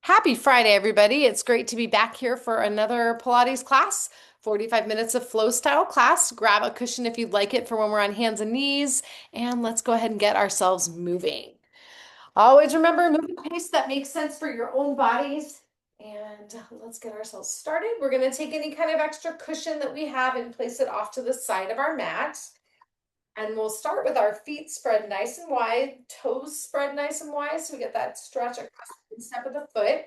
Happy Friday, everybody. It's great to be back here for another Pilates class, 45 minutes of flow style class. Grab a cushion if you'd like it for when we're on hands and knees, and let's go ahead and get ourselves moving. Always remember, move at a pace that makes sense for your own bodies. And let's get ourselves started. We're going to take any kind of extra cushion that we have and place it off to the side of our mat. And we'll start with our feet spread nice and wide, toes spread nice and wide, so we get that stretch across the step of the foot. And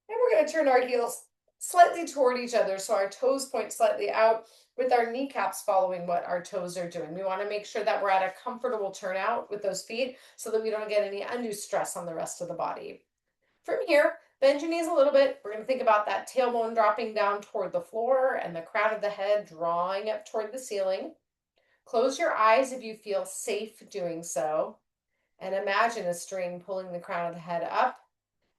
we're going to turn our heels slightly toward each other so our toes point slightly out with our kneecaps following what our toes are doing. We want to make sure that we're at a comfortable turnout with those feet so that we don't get any undue stress on the rest of the body. From here, bend your knees a little bit. We're going to think about that tailbone dropping down toward the floor and the crown of the head drawing up toward the ceiling. Close your eyes if you feel safe doing so, and imagine a string pulling the crown of the head up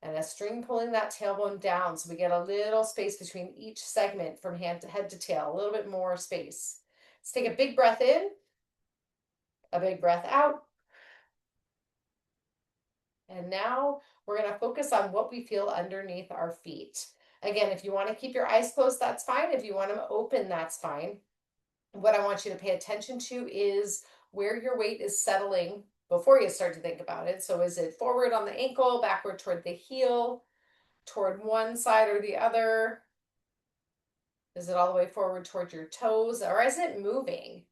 and a string pulling that tailbone down, so we get a little space between each segment from head to tail, a little bit more space. Let's take a big breath in, a big breath out. And now we're going to focus on what we feel underneath our feet. Again, if you want to keep your eyes closed, that's fine. If you want them open, that's fine. What I want you to pay attention to is where your weight is settling before you start to think about it. So is it forward on the ankle, backward toward the heel, toward one side or the other? Is it all the way forward toward your toes, or is it moving?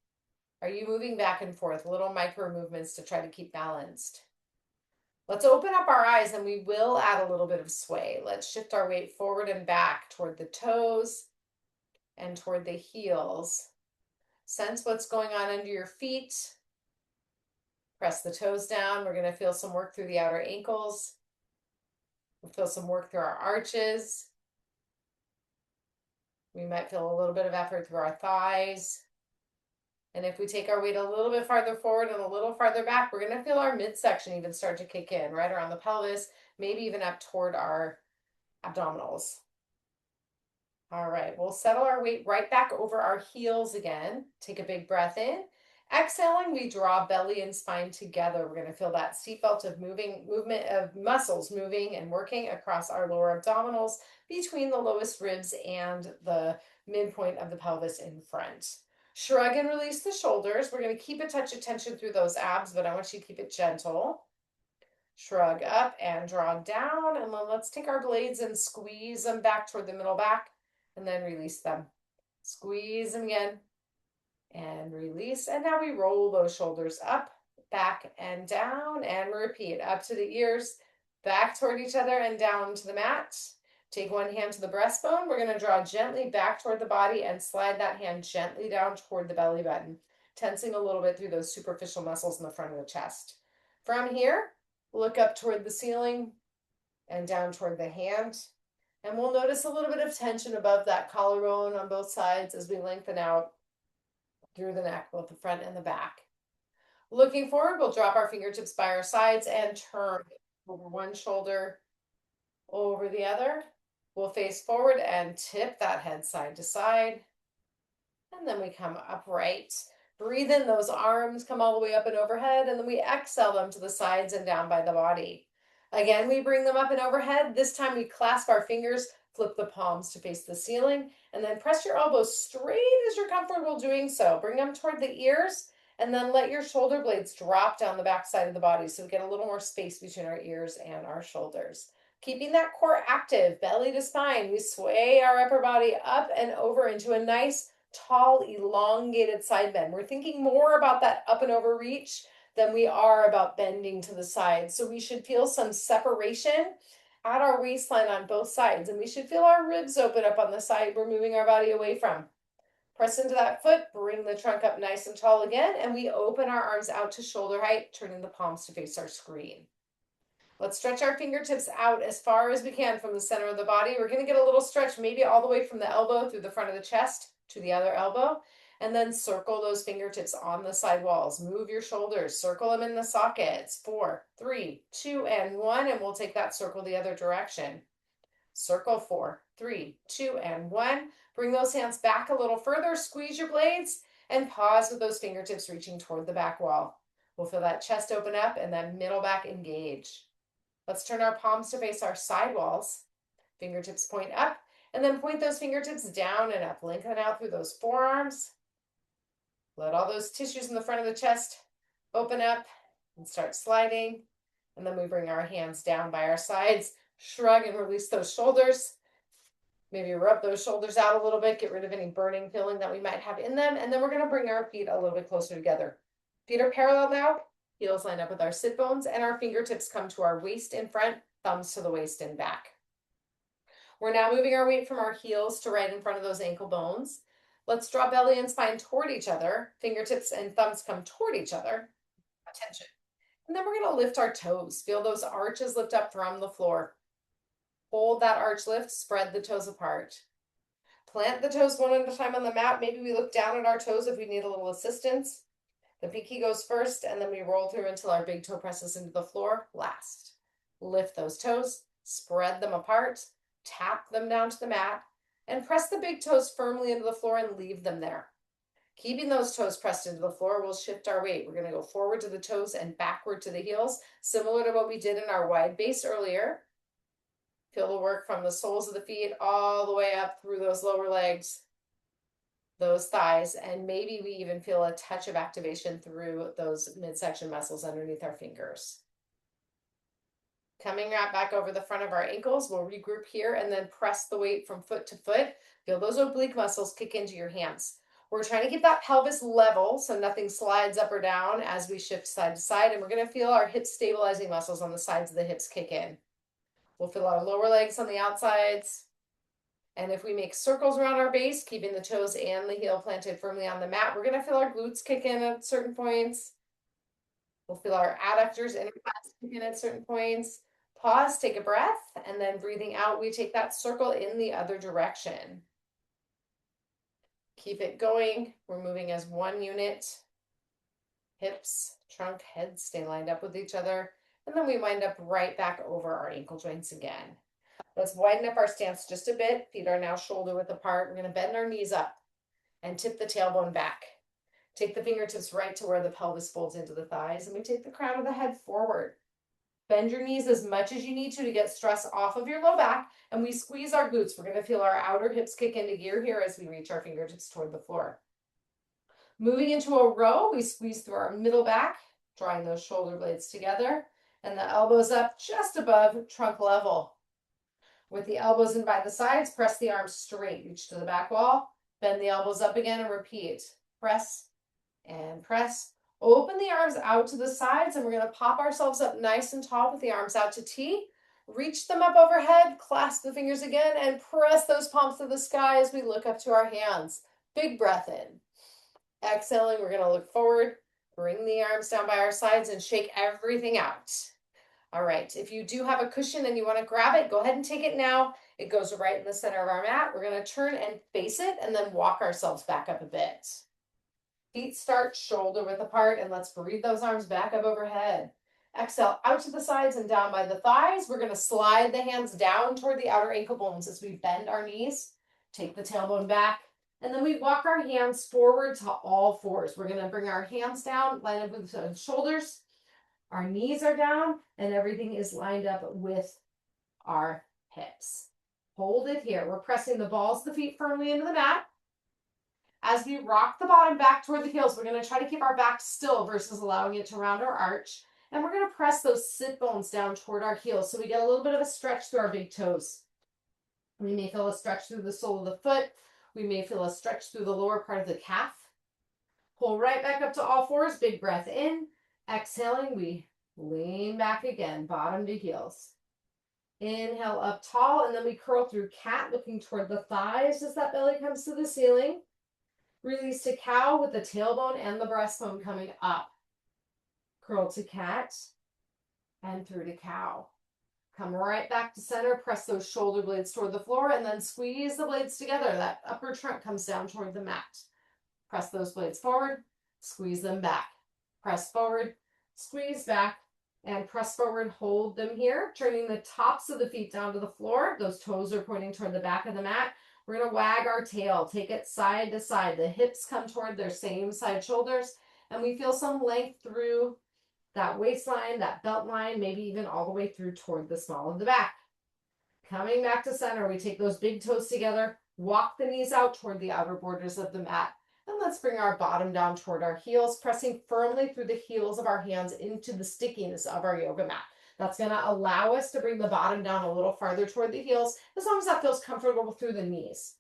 Are you moving back and forth, little micro movements to try to keep balanced? Let's open up our eyes and we will add a little bit of sway. Let's shift our weight forward and back toward the toes and toward the heels. Sense what's going on under your feet. Press the toes down. We're going to feel some work through the outer ankles. We'll feel some work through our arches. We might feel a little bit of effort through our thighs. And if we take our weight a little bit farther forward and a little farther back, we're going to feel our midsection even start to kick in, right around the pelvis, maybe even up toward our abdominals. All right, we'll settle our weight right back over our heels again. Take a big breath in. Exhaling, we draw belly and spine together. We're going to feel that seatbelt of movement of muscles moving and working across our lower abdominals between the lowest ribs and the midpoint of the pelvis in front. Shrug and release the shoulders. We're going to keep a touch of tension through those abs, but I want you to keep it gentle. Shrug up and draw down, and then let's take our blades and squeeze them back toward the middle back, and then release them. Squeeze them again and release. And now we roll those shoulders up, back, and down, and repeat up to the ears, back toward each other, and down to the mat. Take one hand to the breastbone. We're going to draw gently back toward the body and slide that hand gently down toward the belly button, tensing a little bit through those superficial muscles in the front of the chest. From here, look up toward the ceiling and down toward the hand. And we'll notice a little bit of tension above that collarbone on both sides as we lengthen out through the neck, both the front and the back. Looking forward, we'll drop our fingertips by our sides and turn over one shoulder, over the other. We'll face forward and tip that head side to side. And then we come upright. Breathe in those arms, come all the way up and overhead, and then we exhale them to the sides and down by the body. Again, we bring them up and overhead. This time we clasp our fingers, flip the palms to face the ceiling, and then press your elbows straight as you're comfortable doing so. Bring them toward the ears, and then let your shoulder blades drop down the back side of the body so we get a little more space between our ears and our shoulders. Keeping that core active, belly to spine, we sway our upper body up and over into a nice, tall, elongated side bend. We're thinking more about that up and over reach than we are about bending to the side. So we should feel some separation at our waistline on both sides, and we should feel our ribs open up on the side we're moving our body away from. Press into that foot, bring the trunk up nice and tall again, and we open our arms out to shoulder height, turning the palms to face our screen. Let's stretch our fingertips out as far as we can from the center of the body. We're going to get a little stretch, maybe all the way from the elbow through the front of the chest to the other elbow, and then circle those fingertips on the side walls. Move your shoulders, circle them in the sockets. 4, 3, 2, and 1, and we'll take that circle the other direction. Circle 4, 3, 2, and 1. Bring those hands back a little further, squeeze your blades, and pause with those fingertips reaching toward the back wall. We'll feel that chest open up and that middle back engage. Let's turn our palms to face our side walls. Fingertips point up, and then point those fingertips down and up. Lengthen out through those forearms. Let all those tissues in the front of the chest open up and start sliding. And then we bring our hands down by our sides, shrug and release those shoulders. Maybe rub those shoulders out a little bit, get rid of any burning feeling that we might have in them. And then we're going to bring our feet a little bit closer together. Feet are parallel now. Heels line up with our sit bones, and our fingertips come to our waist in front, thumbs to the waist and back. We're now moving our weight from our heels to right in front of those ankle bones. Let's draw belly and spine toward each other. Fingertips and thumbs come toward each other. Attention. And then we're going to lift our toes. Feel those arches lift up from the floor. Hold that arch lift, spread the toes apart. Plant the toes one at a time on the mat. Maybe we look down at our toes if we need a little assistance. The pinky goes first, and then we roll through until our big toe presses into the floor last. Lift those toes, spread them apart, tap them down to the mat, and press the big toes firmly into the floor and leave them there. Keeping those toes pressed into the floor, we'll shift our weight. We're going to go forward to the toes and backward to the heels, similar to what we did in our wide base earlier. Feel the work from the soles of the feet all the way up through those lower legs, those thighs, and maybe we even feel a touch of activation through those midsection muscles underneath our fingers. Coming right back over the front of our ankles, we'll regroup here and then press the weight from foot to foot. Feel those oblique muscles kick into your hands. We're trying to keep that pelvis level so nothing slides up or down as we shift side to side, and we're going to feel our hip stabilizing muscles on the sides of the hips kick in. We'll feel our lower legs on the outsides. And if we make circles around our base, keeping the toes and the heel planted firmly on the mat, we're going to feel our glutes kick in at certain points. We'll feel our adductors, inner thighs kick in at certain points. Pause, take a breath, and then breathing out, we take that circle in the other direction. Keep it going. We're moving as one unit. Hips, trunk, head stay lined up with each other. And then we wind up right back over our ankle joints again. Let's widen up our stance just a bit. Feet are now shoulder width apart. We're going to bend our knees up and tip the tailbone back. Take the fingertips right to where the pelvis folds into the thighs, and we take the crown of the head forward. Bend your knees as much as you need to get stress off of your low back, and we squeeze our glutes. We're going to feel our outer hips kick into gear here as we reach our fingertips toward the floor. Moving into a row, we squeeze through our middle back, drawing those shoulder blades together, and the elbows up just above trunk level. With the elbows in by the sides, press the arms straight, reach to the back wall, bend the elbows up again and repeat. Press and press. Open the arms out to the sides, and we're going to pop ourselves up nice and tall with the arms out to T. Reach them up overhead, clasp the fingers again, and press those palms to the sky as we look up to our hands. Big breath in. Exhaling, we're going to look forward, bring the arms down by our sides, and shake everything out. All right, if you do have a cushion and you want to grab it, go ahead and take it now. It goes right in the center of our mat. We're going to turn and face it and then walk ourselves back up a bit. Feet start shoulder width apart, and let's breathe those arms back up overhead. Exhale out to the sides and down by the thighs. We're going to slide the hands down toward the outer ankle bones as we bend our knees. Take the tailbone back, and then we walk our hands forward to all fours. We're going to bring our hands down, line up with the shoulders. Our knees are down, and everything is lined up with our hips. Hold it here. We're pressing the balls of the feet firmly into the mat. As we rock the bottom back toward the heels, we're going to try to keep our back still versus allowing it to round or arch. And we're going to press those sit bones down toward our heels so we get a little bit of a stretch through our big toes. We may feel a stretch through the sole of the foot. We may feel a stretch through the lower part of the calf. Pull right back up to all fours. Big breath in. Exhaling, we lean back again, bottom to heels. Inhale up tall, and then we curl through cat, looking toward the thighs as that belly comes to the ceiling. Release to cow with the tailbone and the breastbone coming up. Curl to cat and through to cow. Come right back to center, press those shoulder blades toward the floor, and then squeeze the blades together. That upper trunk comes down toward the mat. Press those blades forward, squeeze them back. Press forward, squeeze back, and press forward. Hold them here, turning the tops of the feet down to the floor. Those toes are pointing toward the back of the mat. We're going to wag our tail, take it side to side. The hips come toward their same side shoulders, and we feel some length through that waistline, that belt line, maybe even all the way through toward the small of the back. Coming back to center, we take those big toes together, walk the knees out toward the outer borders of the mat. And let's bring our bottom down toward our heels, pressing firmly through the heels of our hands into the stickiness of our yoga mat. That's going to allow us to bring the bottom down a little farther toward the heels, as long as that feels comfortable through the knees.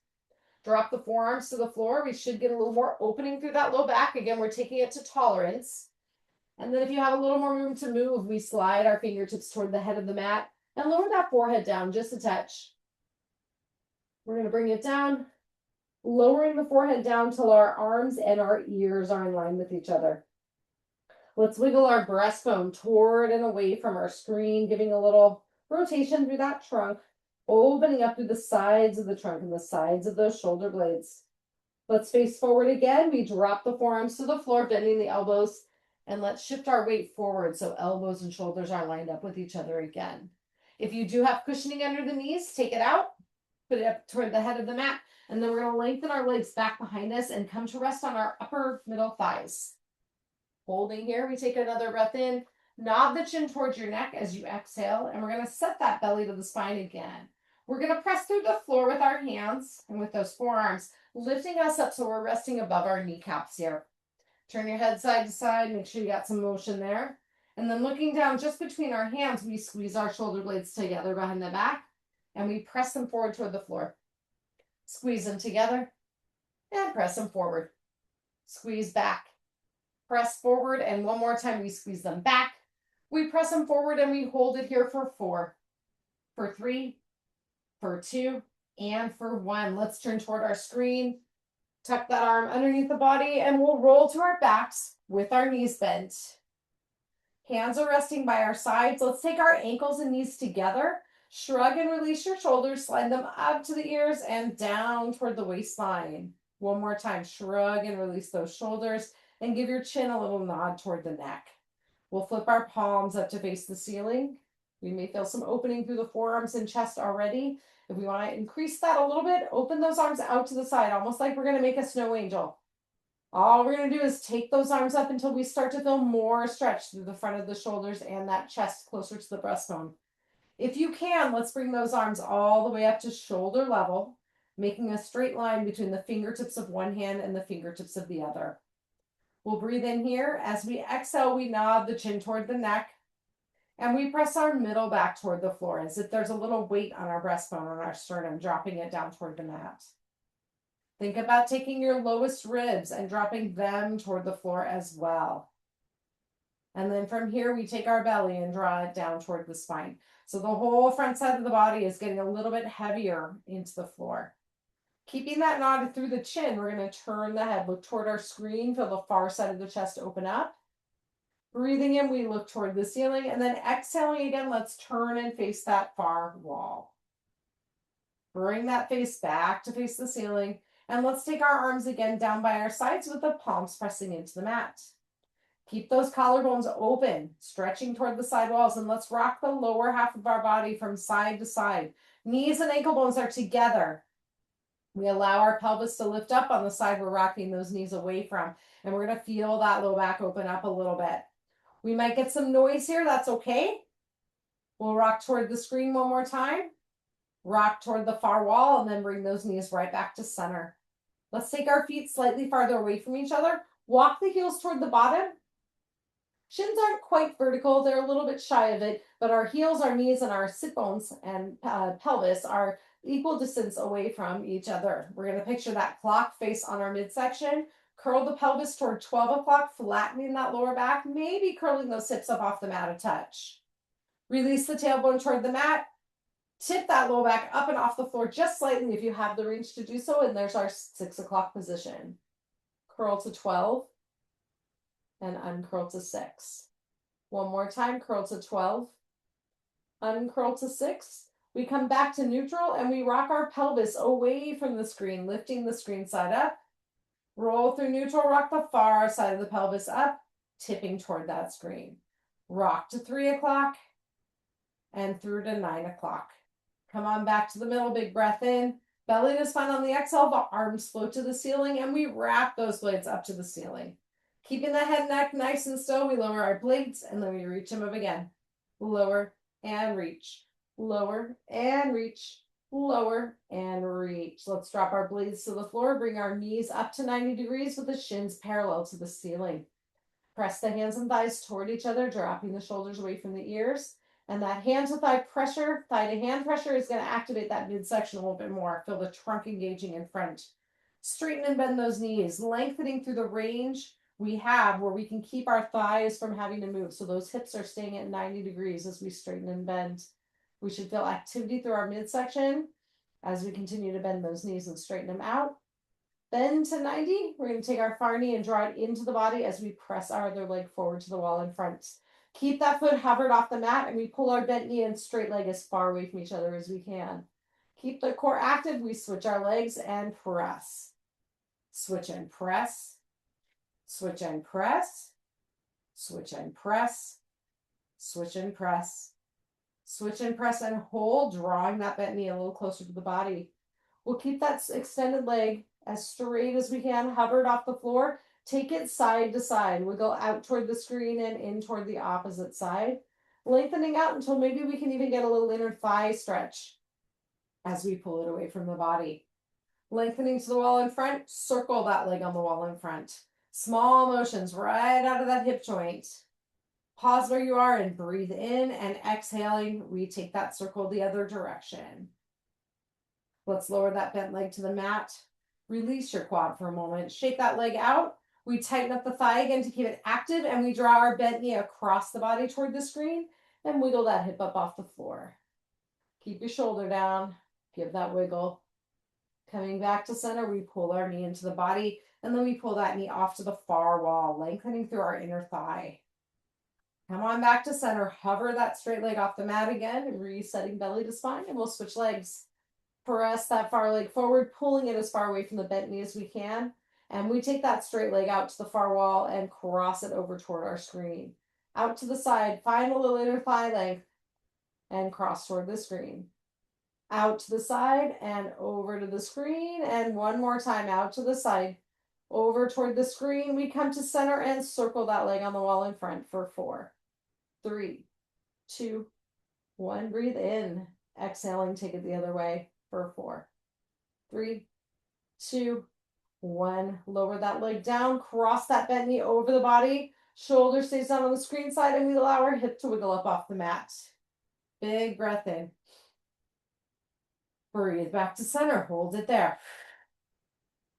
Drop the forearms to the floor. We should get a little more opening through that low back. Again, we're taking it to tolerance. And then if you have a little more room to move, we slide our fingertips toward the head of the mat and lower that forehead down just a touch. We're going to bring it down, lowering the forehead down till our arms and our ears are in line with each other. Let's wiggle our breastbone toward and away from our screen, giving a little rotation through that trunk, opening up through the sides of the trunk and the sides of those shoulder blades. Let's face forward again. We drop the forearms to the floor, bending the elbows, and let's shift our weight forward so elbows and shoulders are lined up with each other again. If you do have cushioning under the knees, take it out, put it up toward the head of the mat, and then we're going to lengthen our legs back behind us and come to rest on our upper middle thighs. Holding here, we take another breath in, nod the chin towards your neck as you exhale, and we're going to set that belly to the spine again. We're going to press through the floor with our hands and with those forearms, lifting us up so we're resting above our kneecaps here. Turn your head side to side, make sure you got some motion there. And then looking down just between our hands, we squeeze our shoulder blades together behind the back and we press them forward toward the floor. Squeeze them together and press them forward. Squeeze back, press forward, and one more time we squeeze them back. We press them forward and we hold it here for 4, for 3, for 2, and for 1. Let's turn toward our screen. Tuck that arm underneath the body and we'll roll to our backs with our knees bent. Hands are resting by our sides. Let's take our ankles and knees together. Shrug and release your shoulders. Slide them up to the ears and down toward the waistline. One more time. Shrug and release those shoulders and give your chin a little nod toward the neck. We'll flip our palms up to face the ceiling. We may feel some opening through the forearms and chest already. If we want to increase that a little bit, open those arms out to the side, almost like we're going to make a snow angel. All we're going to do is take those arms up until we start to feel more stretch through the front of the shoulders and that chest closer to the breastbone. If you can, let's bring those arms all the way up to shoulder level, making a straight line between the fingertips of one hand and the fingertips of the other. We'll breathe in here. As we exhale, we nod the chin toward the neck, and we press our middle back toward the floor as if there's a little weight on our breastbone, on our sternum, dropping it down toward the mat. Think about taking your lowest ribs and dropping them toward the floor as well. And then from here, we take our belly and draw it down toward the spine. So the whole front side of the body is getting a little bit heavier into the floor. Keeping that nod through the chin, we're going to turn the head, look toward our screen, feel the far side of the chest open up. Breathing in, we look toward the ceiling, and then exhaling again, let's turn and face that far wall. Bring that face back to face the ceiling, and let's take our arms again down by our sides with the palms pressing into the mat. Keep those collarbones open, stretching toward the side walls, and let's rock the lower half of our body from side to side. Knees and ankle bones are together. We allow our pelvis to lift up on the side we're rocking those knees away from, and we're going to feel that low back open up a little bit. We might get some noise here. That's okay. We'll rock toward the screen one more time. Rock toward the far wall and then bring those knees right back to center. Let's take our feet slightly farther away from each other. Walk the heels toward the bottom. Shins aren't quite vertical. They're a little bit shy of it, but our heels, our knees, and our sit bones and pelvis are equal distance away from each other. We're going to picture that clock face on our midsection. Curl the pelvis toward 12 o'clock, flattening that lower back, maybe curling those hips up off the mat a touch. Release the tailbone toward the mat. Tip that low back up and off the floor just slightly if you have the range to do so, and there's our 6 o'clock position. Curl to 12 and uncurl to 6. One more time, curl to 12, uncurl to 6. We come back to neutral and we rock our pelvis away from the screen, lifting the screen side up. Roll through neutral, rock the far side of the pelvis up, tipping toward that screen. Rock to 3 o'clock and through to 9 o'clock. Come on back to the middle, big breath in. Belly to spine on the exhale, the arms float to the ceiling, and we wrap those blades up to the ceiling. Keeping the head and neck nice and still, we lower our blades, and then we reach them up again. Lower and reach. lower and reach, lower and reach. Let's drop our blades to the floor, bring our knees up to 90 degrees with the shins parallel to the ceiling. Press the hands and thighs toward each other, dropping the shoulders away from the ears. And that hand to thigh pressure, thigh to hand pressure is going to activate that midsection a little bit more. Feel the trunk engaging in front. Straighten and bend those knees, lengthening through the range we have where we can keep our thighs from having to move. So those hips are staying at 90 degrees as we straighten and bend. We should feel activity through our midsection as we continue to bend those knees and straighten them out. Bend to 90. We're going to take our far knee and draw it into the body as we press our other leg forward to the wall in front. Keep that foot hovered off the mat, and we pull our bent knee and straight leg as far away from each other as we can. Keep the core active. We switch our legs and press. Switch and press. Switch and press. Switch and press. Switch and press. Switch and press and hold, drawing that bent knee a little closer to the body. We'll keep that extended leg as straight as we can, hovered off the floor. Take it side to side. Wiggle out toward the screen and in toward the opposite side. Lengthening out until maybe we can even get a little inner thigh stretch as we pull it away from the body. Lengthening to the wall in front, circle that leg on the wall in front. Small motions right out of that hip joint. Pause where you are and breathe in, and exhaling, we take that circle the other direction. Let's lower that bent leg to the mat. Release your quad for a moment. Shake that leg out. We tighten up the thigh again to keep it active, and we draw our bent knee across the body toward the screen and wiggle that hip up off the floor. Keep your shoulder down. Give that wiggle. Coming back to center, we pull our knee into the body, and then we pull that knee off to the far wall, lengthening through our inner thigh. Come on back to center. Hover that straight leg off the mat again, resetting belly to spine, and we'll switch legs. Press that far leg forward, pulling it as far away from the bent knee as we can. And we take that straight leg out to the far wall and cross it over toward our screen. Out to the side, find a little inner thigh length and cross toward the screen. Out to the side and over to the screen. And one more time, out to the side, over toward the screen. We come to center and circle that leg on the wall in front for 4, 3, 2, 1. Breathe in. Exhaling, take it the other way for 4, 3, 2, 1. Lower that leg down, cross that bent knee over the body. Shoulder stays down on the screen side, and we allow our hip to wiggle up off the mat. Big breath in. Breathe back to center. Hold it there.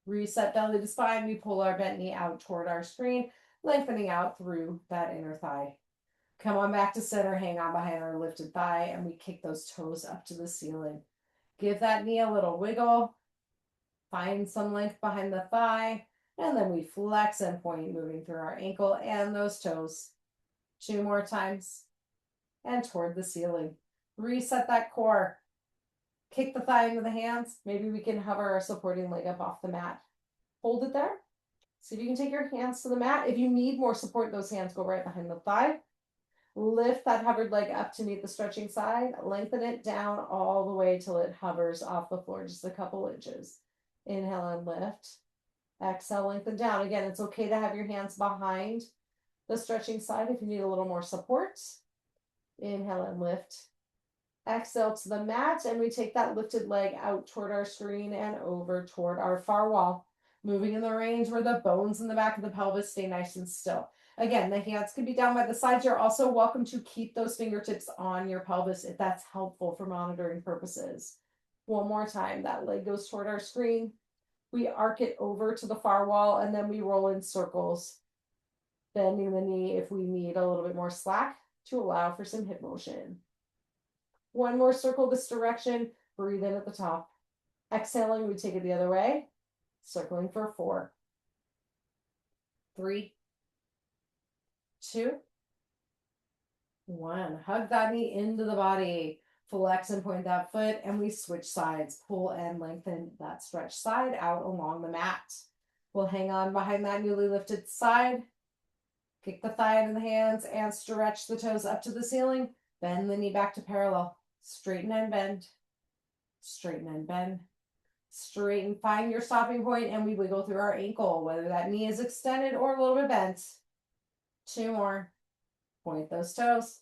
Reset belly to spine. We pull our bent knee out toward our screen, lengthening out through that inner thigh. Come on back to center. Hang on behind our lifted thigh, and we kick those toes up to the ceiling. Give that knee a little wiggle. Find some length behind the thigh, and then we flex and point, moving through our ankle and those toes. 2 more times, and toward the ceiling. Reset that core. Kick the thigh into the hands. Maybe we can hover our supporting leg up off the mat. Hold it there. See if you can take your hands to the mat. If you need more support, those hands go right behind the thigh. Lift that hovered leg up to meet the stretching side. Lengthen it down all the way till it hovers off the floor, just a couple inches. Inhale and lift. Exhale, lengthen down. Again, it's okay to have your hands behind the stretching side if you need a little more support. Inhale and lift. Exhale to the mat, and we take that lifted leg out toward our screen and over toward our far wall, moving in the range where the bones in the back of the pelvis stay nice and still. Again, the hands can be down by the sides. You're also welcome to keep those fingertips on your pelvis if that's helpful for monitoring purposes. One more time, that leg goes toward our screen. We arc it over to the far wall, and then we roll in circles, bending the knee if we need a little bit more slack to allow for some hip motion. One more circle this direction. Breathe in at the top. Exhaling, we take it the other way. Circling for 4, 3, 2, 1. Hug that knee into the body. Flex and point that foot, and we switch sides. Pull and lengthen that stretch side out along the mat. We'll hang on behind that newly lifted side. Kick the thigh into the hands and stretch the toes up to the ceiling. Bend the knee back to parallel. Straighten and bend. Straighten and bend. Straighten, find your stopping point, and we wiggle through our ankle, whether that knee is extended or a little bit bent. 2 more. Point those toes.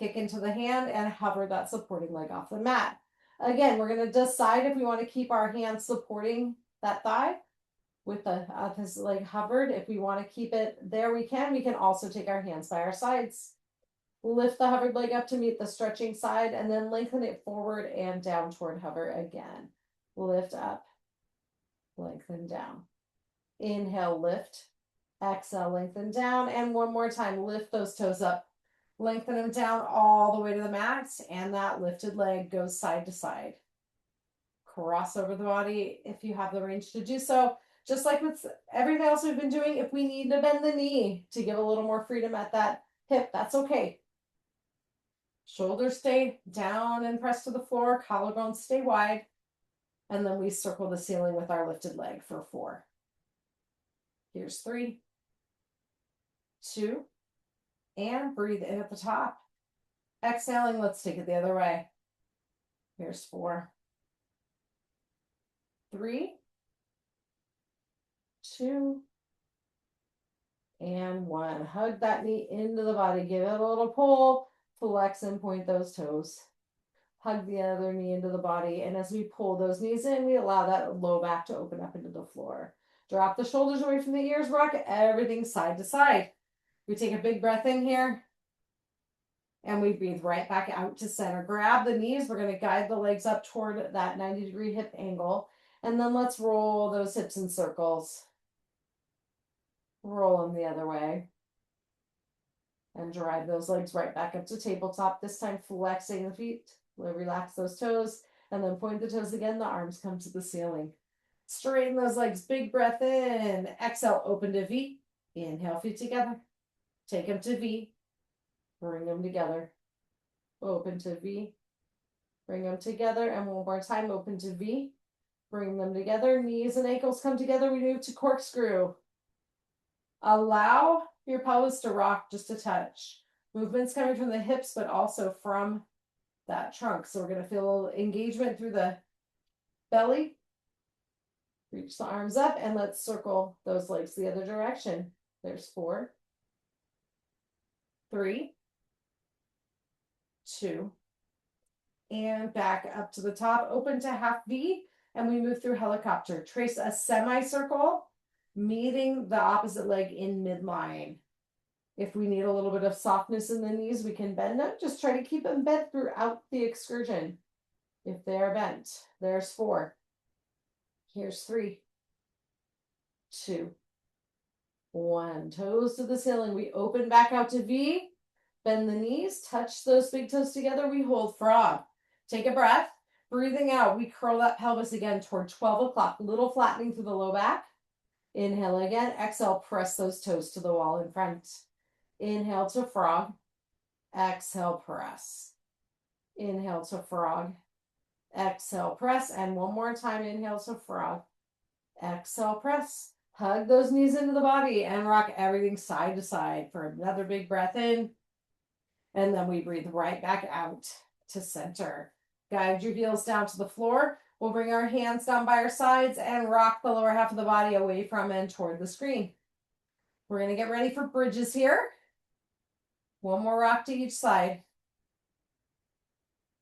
kick into the hand and hover that supporting leg off the mat. Again, we're going to decide if we want to keep our hands supporting that thigh with this leg hovered. If we want to keep it there, we can. We can also take our hands by our sides. Lift the hovered leg up to meet the stretching side and then lengthen it forward and down toward hover again. Lift up, lengthen down. Inhale, lift. Exhale, lengthen down. And one more time, lift those toes up. Lengthen them down all the way to the mat. And that lifted leg goes side to side. Cross over the body if you have the range to do so. Just like with everything else we've been doing, if we need to bend the knee to give a little more freedom at that hip, that's okay. Shoulders stay down and press to the floor. Collarbones stay wide. And then we circle the ceiling with our lifted leg for 4. Here's 3, 2, and breathe in at the top. Exhaling, let's take it the other way. Here's 4, 3, 2, and 1. Hug that knee into the body. Give it a little pull. Flex and point those toes. Hug the other knee into the body. And as we pull those knees in, we allow that low back to open up into the floor. Drop the shoulders away from the ears. Rock everything side to side. We take a big breath in here. And we breathe right back out to center. Grab the knees. We're going to guide the legs up toward that 90-degree hip angle. And then let's roll those hips in circles. Roll them the other way. And drive those legs right back up to tabletop. This time flexing the feet. Relax those toes. And then point the toes again. The arms come to the ceiling. Straighten those legs. Big breath in. Exhale, open to V. Inhale, feet together. Take them to V. Bring them together. Open to V. Bring them together. And one more time, open to V. Bring them together. Knees and ankles come together. We move to corkscrew. Allow your pelvis to rock just a touch. Movements coming from the hips, but also from that trunk. So we're going to feel engagement through the belly. Reach the arms up and let's circle those legs the other direction. There's 4, 3, 2, and back up to the top. Open to half V, and we move through helicopter. Trace a semicircle, meeting the opposite leg in midline. If we need a little bit of softness in the knees, we can bend them. Just try to keep them bent throughout the excursion. If they are bent, there's 4. Here's 3, 2, 1. Toes to the ceiling. We open back out to V. Bend the knees. Touch those big toes together. We hold frog. Take a breath. Breathing out. We curl that pelvis again toward 12 o'clock. Little flattening through the low back. Inhale again. Exhale. Press those toes to the wall in front. Inhale to frog. Exhale. Press. Inhale to frog. Exhale. Press. And one more time. Inhale to frog. Exhale. Press. Hug those knees into the body and rock everything side to side for another big breath in. And then we breathe right back out to center. Guide your heels down to the floor. We'll bring our hands down by our sides and rock the lower half of the body away from and toward the screen. We're going to get ready for bridges here. One more rock to each side.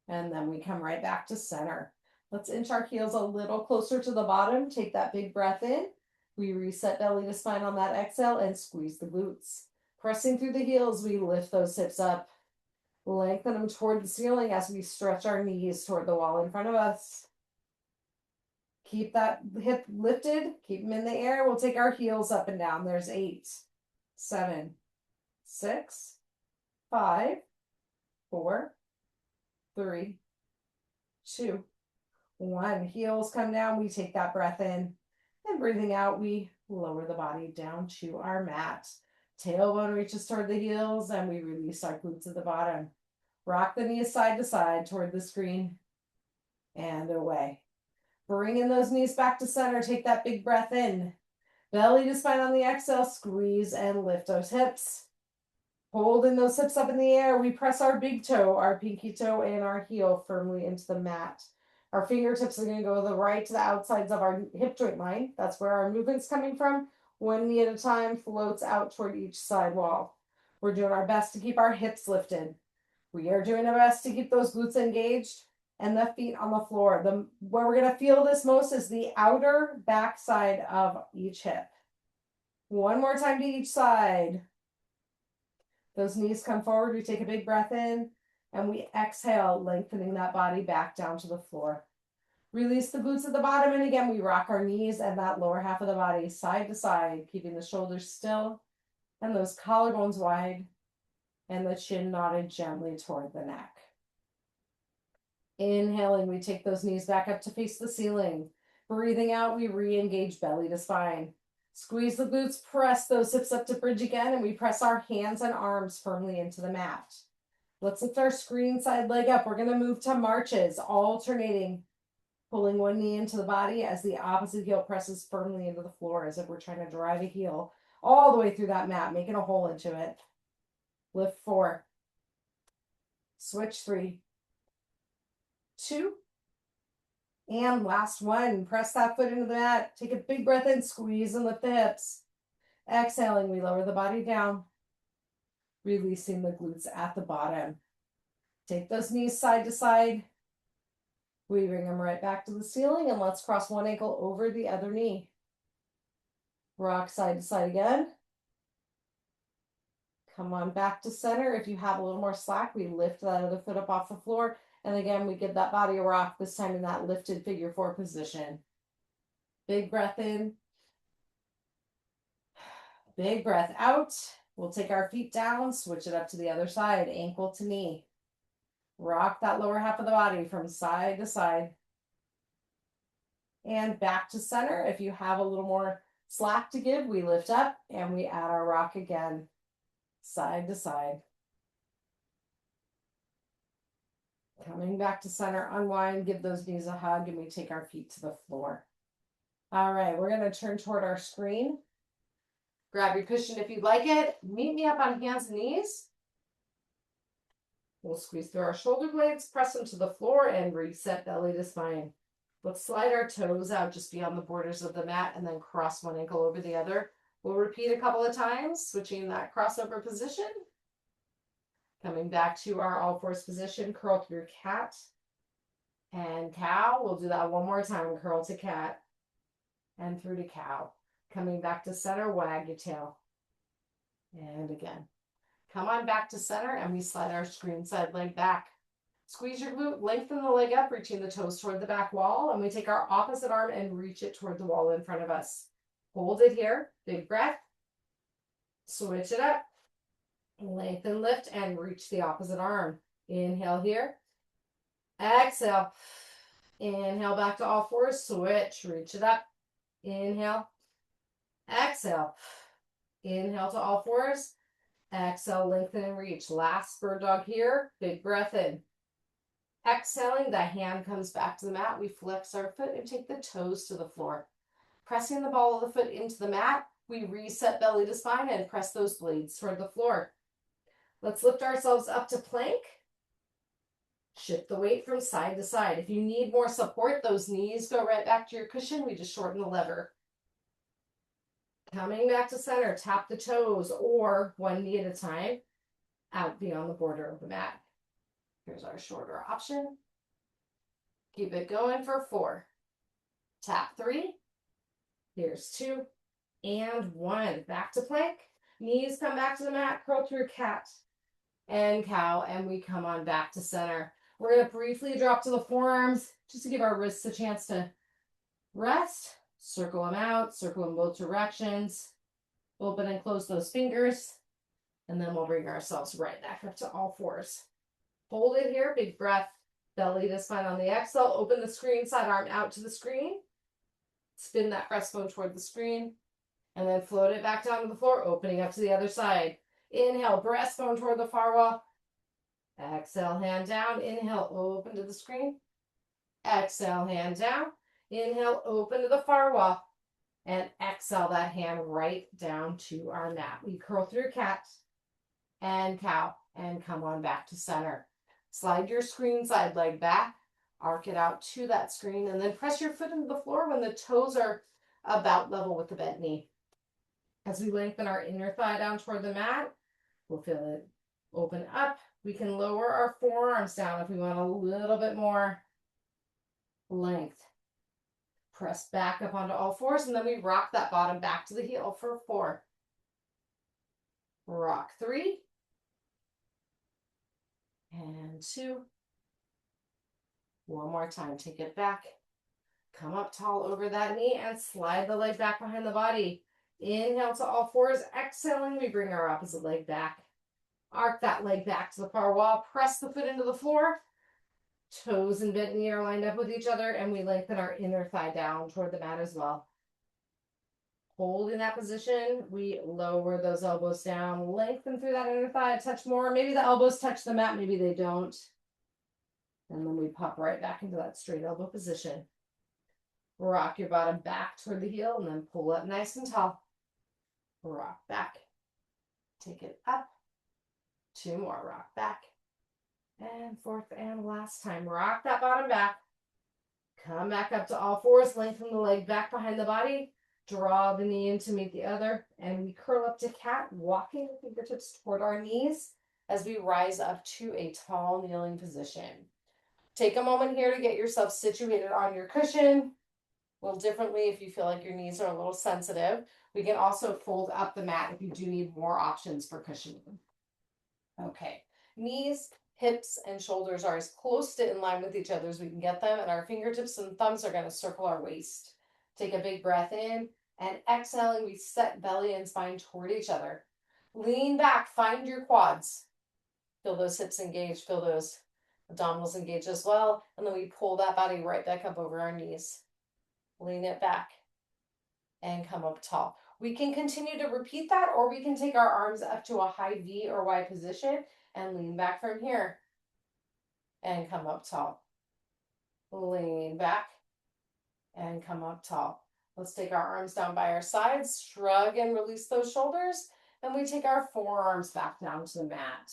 And then we come right back to center. Let's inch our heels a little closer to the bottom. Take that big breath in. We reset belly to spine on that exhale and squeeze the glutes. Pressing through the heels, we lift those hips up. Lengthen them toward the ceiling as we stretch our knees toward the wall in front of us. Keep that hip lifted. Keep them in the air. We'll take our heels up and down. There's 8, 7, 6, 5, 4, 3, 2, 1. Heels come down. We take that breath in. And breathing out, we lower the body down to our mat. Tailbone reaches toward the heels, and we release our glutes at the bottom. Rock the knees side to side toward the screen. And away. Bring in those knees back to center. Take that big breath in. Belly to spine on the exhale. Squeeze and lift those hips. Holding those hips up in the air, we press our big toe, our pinky toe, and our heel firmly into the mat. Our fingertips are going to go to the right to the outsides of our hip joint line. That's where our movement's coming from. One knee at a time floats out toward each side wall. We're doing our best to keep our hips lifted. We are doing our best to keep those glutes engaged and the feet on the floor. Where we're going to feel this most is the outer back side of each hip. One more time to each side. Those knees come forward. We take a big breath in and we exhale, lengthening that body back down to the floor. Release the glutes at the bottom, and again, we rock our knees and that lower half of the body side to side, keeping the shoulders still and those collarbones wide and the chin nodded gently toward the neck. Inhaling, we take those knees back up to face the ceiling. Breathing out, we re-engage belly to spine. Squeeze the glutes, press those hips up to bridge again, and we press our hands and arms firmly into the mat. Let's lift our screen side leg up. We're going to move to marches, alternating, pulling one knee into the body as the opposite heel presses firmly into the floor, as if we're trying to drive a heel all the way through that mat, making a hole into it. Lift 4. Switch 3. 2. And last one. Press that foot into the mat. Take a big breath in, squeeze and lift the hips. Exhaling, we lower the body down, releasing the glutes at the bottom. Take those knees side to side. We bring them right back to the ceiling, and let's cross one ankle over the other knee. Rock side to side again. Come on back to center. If you have a little more slack, we lift that other foot up off the floor. And again, we give that body a rock, this time in that lifted figure 4 position. Big breath in. Big breath out. We'll take our feet down, switch it up to the other side, ankle to knee. Rock that lower half of the body from side to side. And back to center. If you have a little more slack to give, we lift up and we add our rock again, side to side. Coming back to center, unwind, give those knees a hug, and we take our feet to the floor. All right, we're going to turn toward our screen. Grab your cushion if you'd like it. Meet me up on hands and knees. We'll squeeze through our shoulder blades, press them to the floor, and reset belly to spine. Let's slide our toes out just beyond the borders of the mat and then cross one ankle over the other. We'll repeat a couple of times, switching that crossover position. Coming back to our all fours position, curl through cat and cow. We'll do that one more time. Curl to cat and through to cow. Coming back to center, wag your tail. And again. Come on back to center, and we slide our screen side leg back. Squeeze your glute, lengthen the leg up, reaching the toes toward the back wall, and we take our opposite arm and reach it toward the wall in front of us. Hold it here. Big breath. Switch it up. Lengthen, lift, and reach the opposite arm. Inhale here. Exhale. Inhale back to all fours. Switch. Reach it up. Inhale. Exhale. Inhale to all fours. Exhale, lengthen and reach. Last bird dog here. Big breath in. Exhaling, the hand comes back to the mat. We flex our foot and take the toes to the floor. Pressing the ball of the foot into the mat, we reset belly to spine and press those blades toward the floor. Let's lift ourselves up to plank. Shift the weight from side to side. If you need more support, those knees go right back to your cushion. We just shorten the lever. Coming back to center, tap the toes or one knee at a time out beyond the border of the mat. Here's our shorter option. Keep it going for 4. Tap 3. Here's 2 and 1. Back to plank. Knees come back to the mat, curl through cat and cow, and we come on back to center. We're going to briefly drop to the forearms just to give our wrists a chance to rest. Circle them out, circle in both directions. Open and close those fingers. And then we'll bring ourselves right back up to all fours. Hold it here, big breath. Belly to spine on the exhale. Open the screen, side arm out to the screen. Spin that breastbone toward the screen. And then float it back down to the floor, opening up to the other side. Inhale, breastbone toward the far wall. Exhale, hand down. Inhale, open to the screen. Exhale, hand down. Inhale, open to the far wall. And exhale that hand right down to our mat. We curl through cat and cow and come on back to center. Slide your screen side leg back. Arc it out to that screen. And then press your foot into the floor when the toes are about level with the bent knee. As we lengthen our inner thigh down toward the mat, we'll feel it open up We can lower our forearms down if we want a little bit more length. Press back up onto all fours, and then we rock that bottom back to the heel for 4. Rock 3. And 2. One more time. Take it back. Come up tall over that knee and slide the leg back behind the body. Inhale to all fours. Exhaling, we bring our opposite leg back. Arc that leg back to the far wall. Press the foot into the floor. Toes and bent knee are lined up with each other, and we lengthen our inner thigh down toward the mat as well. Holding that position, we lower those elbows down, lengthen through that inner thigh a touch more. Maybe the elbows touch the mat, maybe they don't. And then we pop right back into that straight elbow position. Rock your bottom back toward the heel and then pull up nice and tall. Rock back. Take it up. 2 more. Rock back. And 4th and last time. Rock that bottom back. Come back up to all fours. Lengthen the leg back behind the body. Draw the knee in to meet the other. And we curl up to cat, walking the fingertips toward our knees as we rise up to a tall kneeling position. Take a moment here to get yourself situated on your cushion. A little differently if you feel like your knees are a little sensitive. We can also fold up the mat if you do need more options for cushioning. Okay, knees, hips, and shoulders are as close to in line with each other as we can get them, and our fingertips and thumbs are going to circle our waist. Take a big breath in, and exhaling, we set belly and spine toward each other. Lean back, find your quads. Feel those hips engaged, feel those abdominals engaged as well, and then we pull that body right back up over our knees. Lean it back and come up tall. We can continue to repeat that, or we can take our arms up to a high V or Y position and lean back from here and come up tall. Lean back and come up tall. Let's take our arms down by our sides, shrug and release those shoulders, and we take our forearms back down to the mat.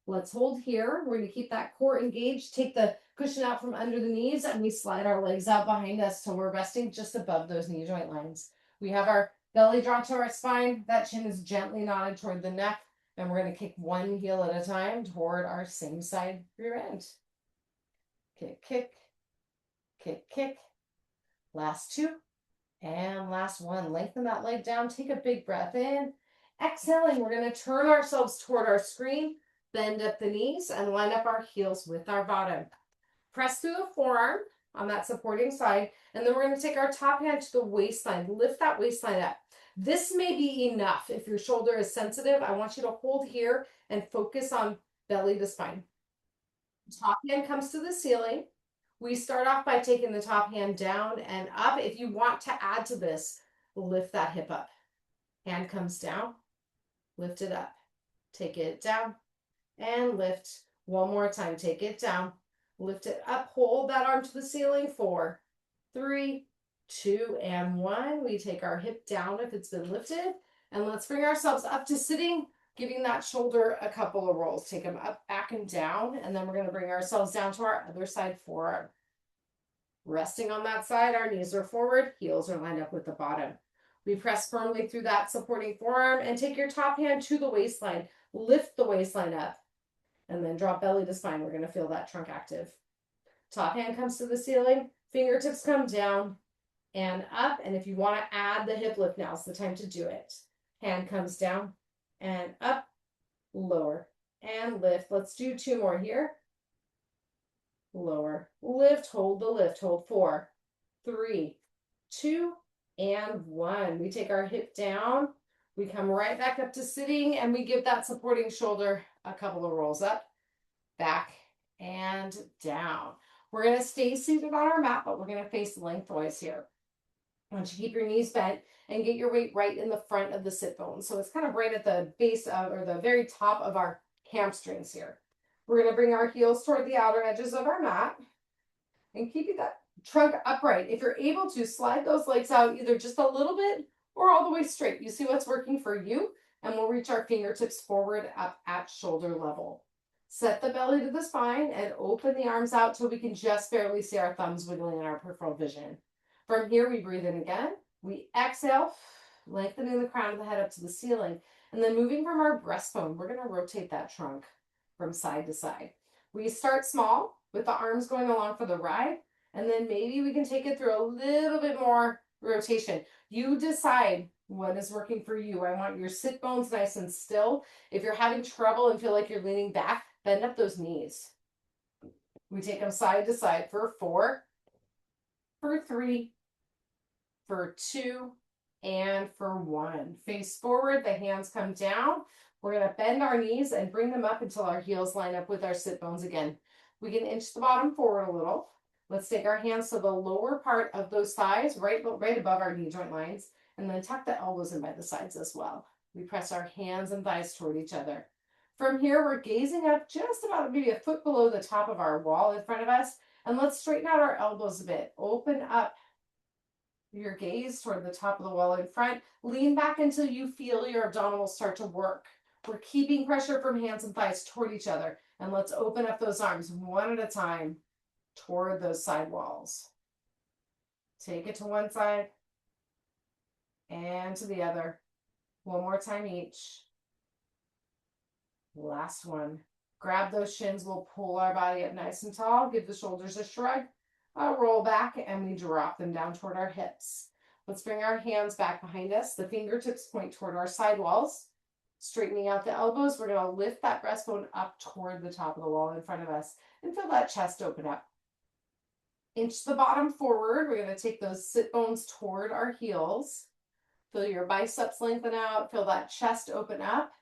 Let's hold here. We're going to keep that core engaged. Take the cushion out from under the knees, and we slide our legs out behind us till we're resting just above those knee joint lines. We have our belly drawn to our spine. That chin is gently nodded toward the neck, and we're going to kick one heel at a time toward our same side rear end. Kick, kick, kick, kick. Last 2, and last 1. Lengthen that leg down. Take a big breath in. Exhaling, we're going to turn ourselves toward our screen. Bend up the knees and line up our heels with our bottom. Press through the forearm on that supporting side, and then we're going to take our top hand to the waistline. Lift that waistline up. This may be enough. If your shoulder is sensitive, I want you to hold here and focus on belly to spine. Top hand comes to the ceiling. We start off by taking the top hand down and up. If you want to add to this, lift that hip up. Hand comes down, lift it up. Take it down and lift. One more time. Take it down, lift it up, hold that arm to the ceiling. 4, 3, 2, and 1. We take our hip down if it's been lifted, and let's bring ourselves up to sitting, giving that shoulder a couple of rolls. Take them up, back, and down, and then we're going to bring ourselves down to our other side forearm. Resting on that side, our knees are forward, heels are lined up with the bottom. We press firmly through that supporting forearm and take your top hand to the waistline. Lift the waistline up and then drop belly to spine. We're going to feel that trunk active. Top hand comes to the ceiling, fingertips come down and up. And if you want to add the hip lift, now's the time to do it. Hand comes down and up, lower and lift. Let's do 2 more here. Lower, lift, hold the lift, hold 4, 3, 2, and 1. We take our hip down, we come right back up to sitting, and we give that supporting shoulder a couple of rolls up, back, and down. We're going to stay seated on our mat, but we're going to face lengthwise here. I want you to keep your knees bent and get your weight right in the front of the sit bone. So it's kind of right at the base of, or the very top of our hamstrings here. We're going to bring our heels toward the outer edges of our mat and keeping that trunk upright. If you're able to, slide those legs out either just a little bit or all the way straight. You see what's working for you, and we'll reach our fingertips forward up at shoulder level. Set the belly to the spine and open the arms out till we can just barely see our thumbs wiggling in our peripheral vision. From here, we breathe in again. We exhale, lengthening the crown of the head up to the ceiling, and then moving from our breastbone, we're going to rotate that trunk. from side to side. We start small with the arms going along for the ride, and then maybe we can take it through a little bit more rotation. You decide what is working for you. I want your sit bones nice and still. If you're having trouble and feel like you're leaning back, bend up those knees. We take them side to side for 4, for 3, for 2, and for 1. Face forward, the hands come down. We're going to bend our knees and bring them up until our heels line up with our sit bones again. We can inch the bottom forward a little. Let's take our hands to the lower part of those thighs, right above our knee joint lines, and then tuck the elbows in by the sides as well. We press our hands and thighs toward each other. From here, we're gazing up just about maybe a foot below the top of our wall in front of us, and let's straighten out our elbows a bit. Open up your gaze toward the top of the wall in front. Lean back until you feel your abdominals start to work. We're keeping pressure from hands and thighs toward each other, and let's open up those arms one at a time toward those side walls. Take it to one side and to the other. One more time each. Last one. Grab those shins. We'll pull our body up nice and tall. Give the shoulders a shrug. Roll back, and we drop them down toward our hips. Let's bring our hands back behind us. The fingertips point toward our side walls. Straightening out the elbows, we're going to lift that breastbone up toward the top of the wall in front of us and feel that chest open up. Inch the bottom forward. We're going to take those sit bones toward our heels. Feel your biceps lengthen out. Feel that chest open up.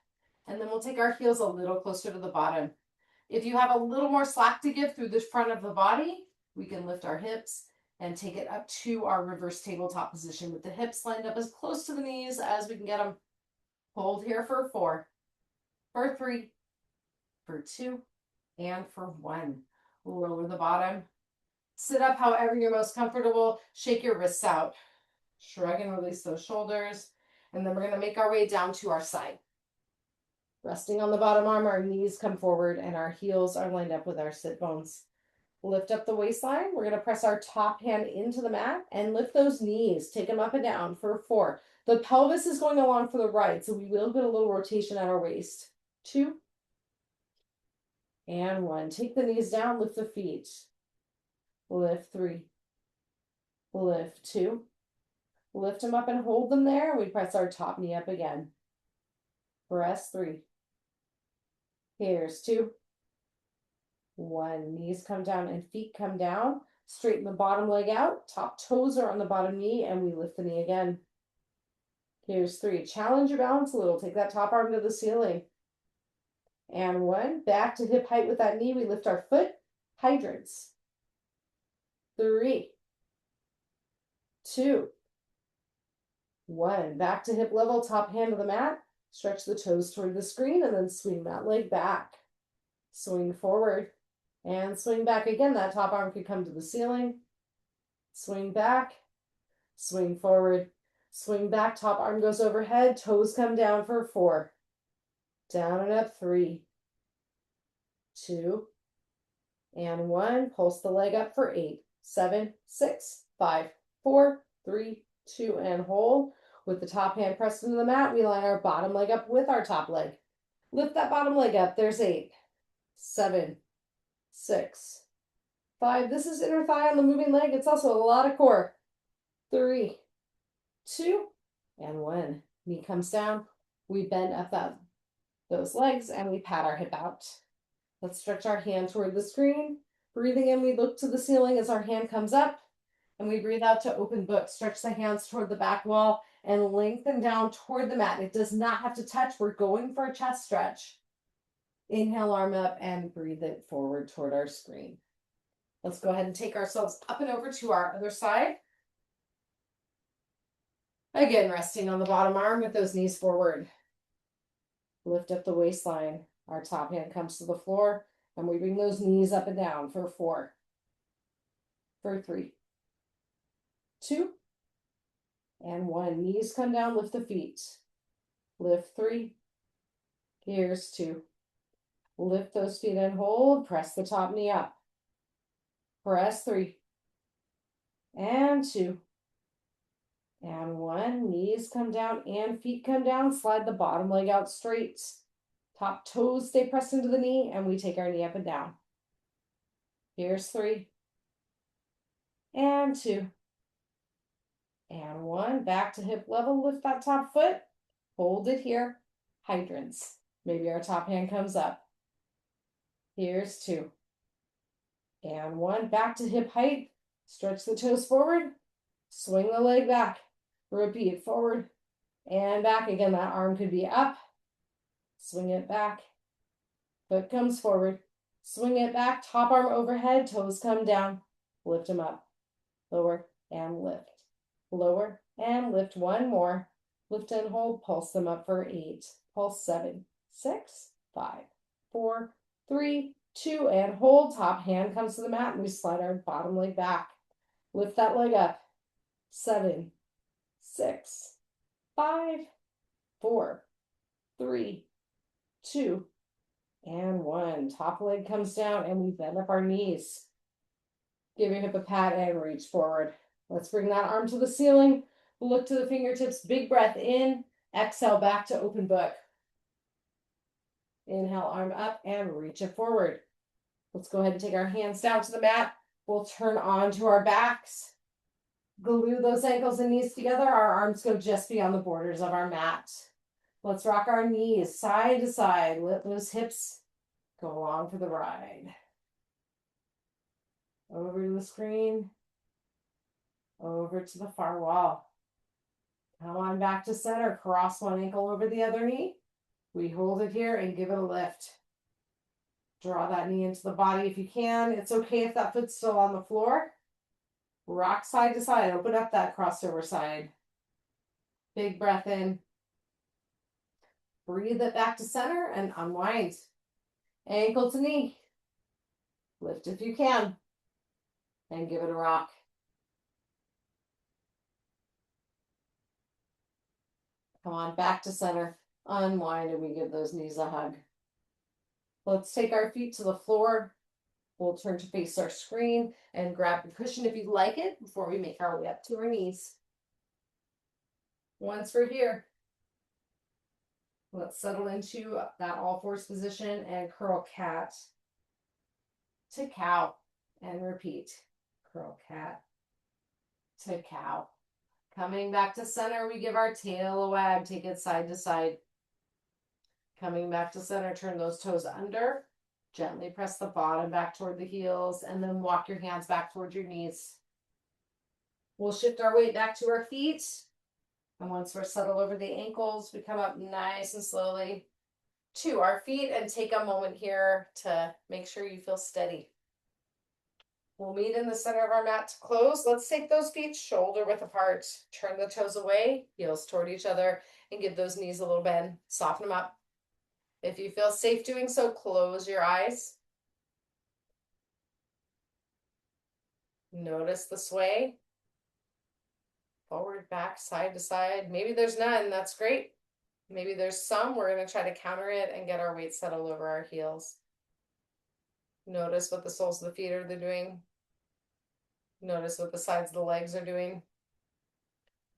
And then we'll take our heels a little closer to the bottom. If you have a little more slack to give through the front of the body, we can lift our hips and take it up to our reverse tabletop position with the hips lined up as close to the knees as we can get them. Hold here for 4, for 3, for 2, and for 1. Lower the bottom. Sit up however you're most comfortable. Shake your wrists out. Shrug and release those shoulders. And then we're going to make our way down to our side. Resting on the bottom arm, our knees come forward and our heels are lined up with our sit bones. Lift up the waistline. We're going to press our top hand into the mat and lift those knees. Take them up and down for 4. The pelvis is going along for the right, so we will get a little rotation at our waist. 2, and 1. Take the knees down, lift the feet. Lift 3, lift 2. Lift them up and hold them there. We press our top knee up again. Press 3. Here's 2. 1. Knees come down and feet come down. Straighten the bottom leg out. Top toes are on the bottom knee, and we lift the knee again. Here's 3. Challenge your balance a little. Take that top arm to the ceiling. And 1. Back to hip height with that knee. We lift our foot. Hydrants. 3, 2, 1. Back to hip level. Top hand to the mat. Stretch the toes toward the screen and then swing that leg back. Swing forward and swing back again. That top arm could come to the ceiling. Swing back. Swing forward. Swing back, top arm goes overhead, toes come down for 4. Down and up 3, 2, and 1. Pulse the leg up for 8, 7, 6, 5, 4, 3, 2, and hold. With the top hand pressed into the mat, we line our bottom leg up with our top leg. Lift that bottom leg up. There's 8, 7, 6, 5. This is inner thigh on the moving leg. It's also a lot of core. 3, 2, and 1. Knee comes down. We bend up those legs and we pat our hip out. Let's stretch our hand toward the screen. Breathing in, we look to the ceiling as our hand comes up, and we breathe out to open book. Stretch the hands toward the back wall and lengthen down toward the mat. It does not have to touch. We're going for a chest stretch. Inhale, arm up, and breathe it forward toward our screen. Let's go ahead and take ourselves up and over to our other side. Again, resting on the bottom arm with those knees forward. Lift up the waistline. Our top hand comes to the floor, and we bring those knees up and down for 4, for 3, 2, and 1. Knees come down, lift the feet. Lift 3. Here's 2. Lift those feet and hold. Press the top knee up. Press 3. And 2. And 1. Knees come down and feet come down. Slide the bottom leg out straight. Top toes stay pressed into the knee, and we take our knee up and down. Here's 3. And 2. And 1. Back to hip level. Lift that top foot. Hold it here. Hydrants. Maybe our top hand comes up. Here's 2. And 1. Back to hip height. Stretch the toes forward. Swing the leg back. Repeat. Forward and back. Again, that arm could be up. Swing it back. Foot comes forward. Swing it back. Top arm overhead. Toes come down. Lift them up. Lower and lift. Lower and lift. 1 more. Lift and hold. Pulse them up for 8. Pulse 7, 6, 5, 4, 3, 2, and hold. Top hand comes to the mat, and we slide our bottom leg back. Lift that leg up. 7, 6, 5, 4, 3, 2, and 1. Top leg comes down, and we bend up our knees. Give your hip a pat and reach forward. Let's bring that arm to the ceiling. Look to the fingertips. Big breath in. Exhale back to open book. Inhale, arm up and reach it forward. Let's go ahead and take our hands down to the mat. We'll turn onto our backs. Glue those ankles and knees together. Our arms go just beyond the borders of our mat. Let's rock our knees side to side. Let those hips go along for the ride. Over to the screen. Over to the far wall. Come on back to center. Cross one ankle over the other knee. We hold it here and give it a lift. Draw that knee into the body if you can. It's okay if that foot's still on the floor. Rock side to side. Open up that crossover side. Big breath in. Breathe it back to center and unwind. Ankle to knee. Lift if you can. And give it a rock. Come on, back to center. Unwind and we give those knees a hug. Let's take our feet to the floor. We'll turn to face our screen and grab the cushion if you'd like it before we make our way up to our knees. Once we're here, let's settle into that all fours position and curl cat to cow and repeat. Curl cat to cow. Coming back to center, we give our tail a wag. Take it side to side. Coming back to center, turn those toes under. Gently press the bottom back toward the heels and then walk your hands back towards your knees. We'll shift our weight back to our feet. And once we're settled over the ankles, we come up nice and slowly to our feet and take a moment here to make sure you feel steady. We'll meet in the center of our mat to close. Let's take those feet shoulder width apart. Turn the toes away, heels toward each other, and give those knees a little bend. Soften them up. If you feel safe doing so, close your eyes. Notice the sway. Forward, back, side to side. Maybe there's none, that's great. Maybe there's some, we're gonna try to counter it and get our weight settled over our heels. Notice what the soles of the feet are doing. Notice what the sides of the legs are doing.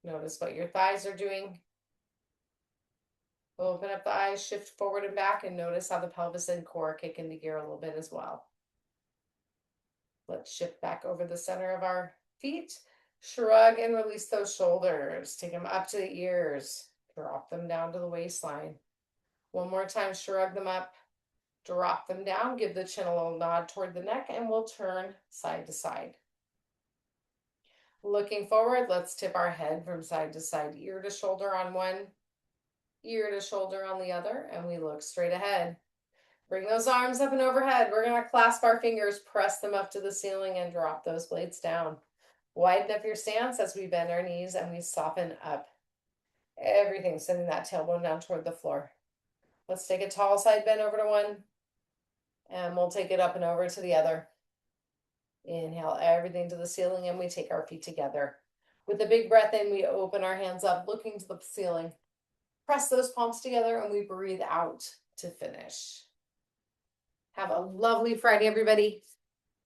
Notice what your thighs are doing. Open up the eyes, shift forward and back, and notice how the pelvis and core kick into gear a little bit as well. Let's shift back over the center of our feet. Shrug and release those shoulders. Take them up to the ears. Drop them down to the waistline. One more time, shrug them up. Drop them down. Give the chin a little nod toward the neck, and we'll turn side to side. Looking forward, let's tip our head from side to side, ear to shoulder on one, ear to shoulder on the other, and we look straight ahead. Bring those arms up and overhead. We're going to clasp our fingers, press them up to the ceiling, and drop those blades down. Widen up your stance as we bend our knees and we soften up. Everything, sending that tailbone down toward the floor. Let's take a tall side bend over to one, and we'll take it up and over to the other. Inhale everything to the ceiling, and we take our feet together. With a big breath in, we open our hands up, looking to the ceiling. Press those palms together, and we breathe out to finish. Have a lovely Friday, everybody.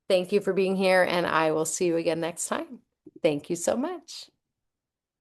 Thank you for being here, and I will see you again next time. Thank you so much.